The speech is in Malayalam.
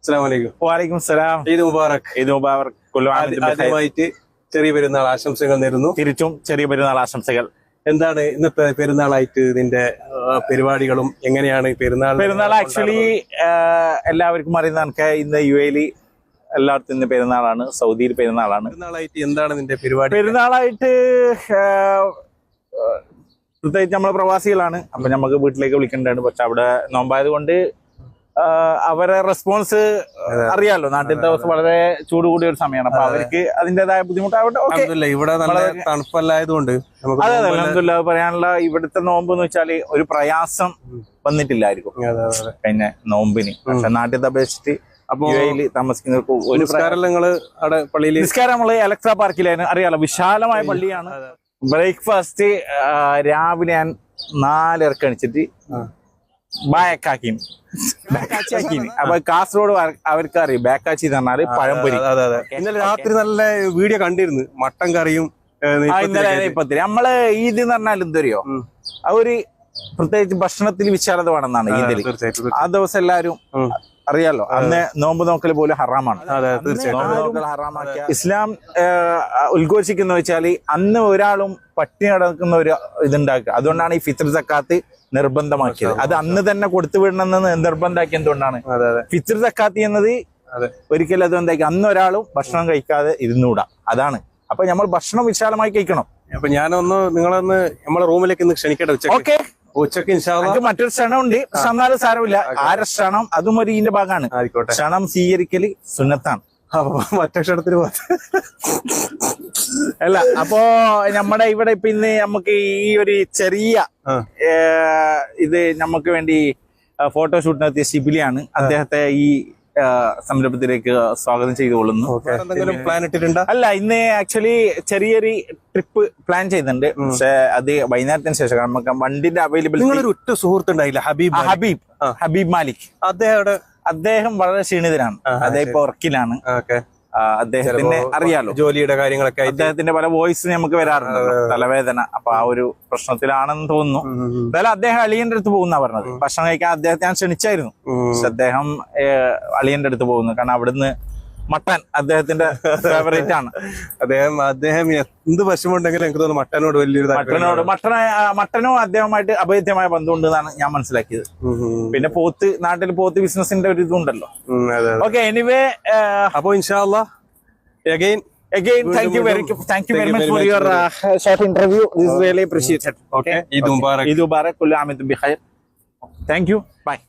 അസ്സലാമു വലൈക്കും സലാം. ഈദ് മുബാറക്. ഈദ് മുബാറക്. ആദ്യമായിട്ട് ചെറിയ പെരുന്നാൾ ആശംസകൾ നേരുന്നു. തിരിച്ചും ചെറിയ പെരുന്നാൾ ആശംസകൾ. എന്താണ് ഇന്നത്തെ പെരുന്നാളായിട്ട് നിന്റെ പരിപാടികളും എങ്ങനെയാണ് പെരുന്നാൾ? ആക്ച്വലി എല്ലാവർക്കും അറിയുന്ന കണക്ക് ഇന്ന് UAE എല്ലായിടത്തും ഇന്ന് പെരുന്നാളാണ്. സൗദിയിൽ പെരുന്നാളാണ്. പെരുന്നാളായിട്ട് എന്താണ് നിന്റെ പരിപാടി? പെരുന്നാളായിട്ട് പ്രത്യേകിച്ച് നമ്മൾ പ്രവാസികളാണ്. അപ്പൊ നമുക്ക് വീട്ടിലേക്ക് വിളിക്കേണ്ടതാണ്. പക്ഷെ അവിടെ നോമ്പായത് കൊണ്ട് അവരെ റെസ്പോൺസ് അറിയാലോ. നാട്ടിലത്തെ ദിവസം വളരെ ചൂട് കൂടിയ ഒരു സമയമാണ്. അപ്പൊ അവർക്ക് അതിന്റേതായ ബുദ്ധിമുട്ടാവട്ടെ. ഇവിടെ നല്ല തണുപ്പല്ലായതുകൊണ്ട് അതെ അതെ അൽഹംദുലില്ലാഹ്. പറയാനുള്ള ഇവിടുത്തെ നോമ്പ് എന്ന് വെച്ചാല് ഒരു പ്രയാസം വന്നിട്ടില്ലായിരിക്കും കഴിഞ്ഞ നോമ്പിന്. പക്ഷെ നാട്ടിലത്തെ അപേക്ഷിച്ചിട്ട് താമസിക്കുന്നവർക്ക് ഒരു നിസ്കാരം നമ്മള് എലക്ട്ര പാർക്കിലായിരുന്നു. അറിയാലോ, വിശാലമായ പള്ളിയാണ്. ബ്രേക്ക്ഫാസ്റ്റ് രാവിലെ ഞാൻ 4:30 എണിച്ചിട്ട് ബാക്കാക്കിന്. അപ്പൊ കാസർഗോഡ് അവർക്ക് അറിയും ബാക്കാച്ചി എന്ന് പറഞ്ഞാല് പഴംപൊരി. ഇന്നലെ രാത്രി നല്ല വീഡിയോ കണ്ടിരുന്നു, മട്ടൻ കറിയും. ഇന്നലെ നമ്മള് ഈദ് എന്ന് പറഞ്ഞാൽ എന്തറിയോ, ഒരു പ്രത്യേകിച്ച് ഭക്ഷണത്തിൽ വിശാലത വേണമെന്നാണ് ഈദിൽ. ആ ദിവസം എല്ലാരും അറിയാലോ, അന്ന് നോമ്പ് നോക്കൽ പോലും ഹറാമാണ്. ഇസ്ലാം ഉദ്ഘോഷിക്കുന്ന വെച്ചാല് അന്ന് ഒരാളും പട്ടിണി കിടക്കുന്ന ഒരു ഇതുണ്ടാക്കുക. അതുകൊണ്ടാണ് ഈ ഫിത്ർ സക്കാത്ത് നിർബന്ധമാക്കിയത്. അത് അന്ന് തന്നെ കൊടുത്തു വിടണമെന്ന് നിർബന്ധമാക്കി. എന്തുകൊണ്ടാണ് ഫിത്ർ സക്കാത്ത് എന്നത്? ഒരിക്കലും അത് എന്താക്കി അന്ന് ഒരാളും ഭക്ഷണം കഴിക്കാതെ ഇരുന്നൂടാ. അതാണ്. അപ്പൊ നമ്മൾ ഭക്ഷണം വിശാലമായി കഴിക്കണം. അപ്പൊ ഞാനൊന്ന് നിങ്ങളൊന്ന് നമ്മളെ റൂമിലേക്ക് ഒന്ന് ക്ഷണിക്കട്ടെ. ഓക്കെ, ഉച്ചക്ക് മറ്റൊരു ക്ഷണമുണ്ട്. എന്നാലും സാരമില്ല. ആരെ ക്ഷണം അതും ഒരു ഇതിന്റെ ഭാഗമാണ്. ആയിക്കോട്ടെ. ക്ഷണം സ്വീകരിക്കല് സുന്നത്താണ്. മറ്റേ ക്ഷണത്തിന് അല്ല, അപ്പോ നമ്മുടെ ഇവിടെ ഇപ്പൊ ഇന്ന് നമുക്ക് ഈ ഒരു ചെറിയ ഇത് നമുക്ക് വേണ്ടി ഫോട്ടോഷൂട്ട് നടത്തിയ ഷിബിലിയാണ്. അദ്ദേഹത്തെ ഈ സംരംഭത്തിലേക്ക് സ്വാഗതം ചെയ്തുകൊള്ളുന്നു. പ്ലാൻ ഇട്ടിട്ടുണ്ടോ? അല്ല, ഇന്ന് ആക്ച്വലി ചെറിയൊരു ട്രിപ്പ് പ്ലാൻ ചെയ്യുന്നുണ്ട്. പക്ഷെ അത് വൈകുന്നേരത്തിന് ശേഷം നമുക്ക് വണ്ടിന്റെ അവൈലബിലിറ്റി. നിങ്ങളൊരു ഒറ്റ സുഹൃത്തുണ്ടായില്ല, ഹബീബ് മാലിക്. അദ്ദേഹം വളരെ ക്ഷീണിതനാണ്. അദ്ദേഹം ഇപ്പൊ വർക്കിലാണ്. അദ്ദേഹത്തിന് അറിയാലോ, ജോലിയുടെ കാര്യങ്ങളൊക്കെ. അദ്ദേഹത്തിന്റെ പല വോയിസ് നമുക്ക് വരാറുണ്ട്, തലവേദന. അപ്പൊ ആ ഒരു പ്രശ്നത്തിലാണെന്ന് തോന്നുന്നു. എന്തായാലും അദ്ദേഹം അളിയന്റെ അടുത്ത് പോകുന്ന പറഞ്ഞത്. ഭക്ഷണം കഴിക്കാൻ അദ്ദേഹത്തെ ഞാൻ ക്ഷണിച്ചായിരുന്നു. പക്ഷെ അദ്ദേഹം അളിയന്റെ അടുത്ത് പോകുന്നു. കാരണം അവിടുന്ന് മട്ടൻ അദ്ദേഹത്തിന്റെ ഫേവറേറ്റ് ആണ്. അദ്ദേഹം എന്ത് വിഷമുണ്ടെങ്കിലും എനിക്ക് തോന്നുന്നു മട്ടനോട് വലിയൊരു മട്ടനും അദ്ദേഹമായിട്ട് അഭേദ്യമായ ബന്ധമുണ്ട് എന്നാണ് ഞാൻ മനസ്സിലാക്കിയത്. പിന്നെ നാട്ടിൽ പോത്ത് ബിസിനസിന്റെ ഒരു ഇതുണ്ടല്ലോ. ഓക്കെ, എനിവേ, അപ്പൊ ഇൻഷാ അല്ലാഹ് again thank you very much for your short interview. This is really appreciated. Okay, Eid Mubarak. Eid Mubarak. Kullu aam wa antum bi khair. Thank you. Bye.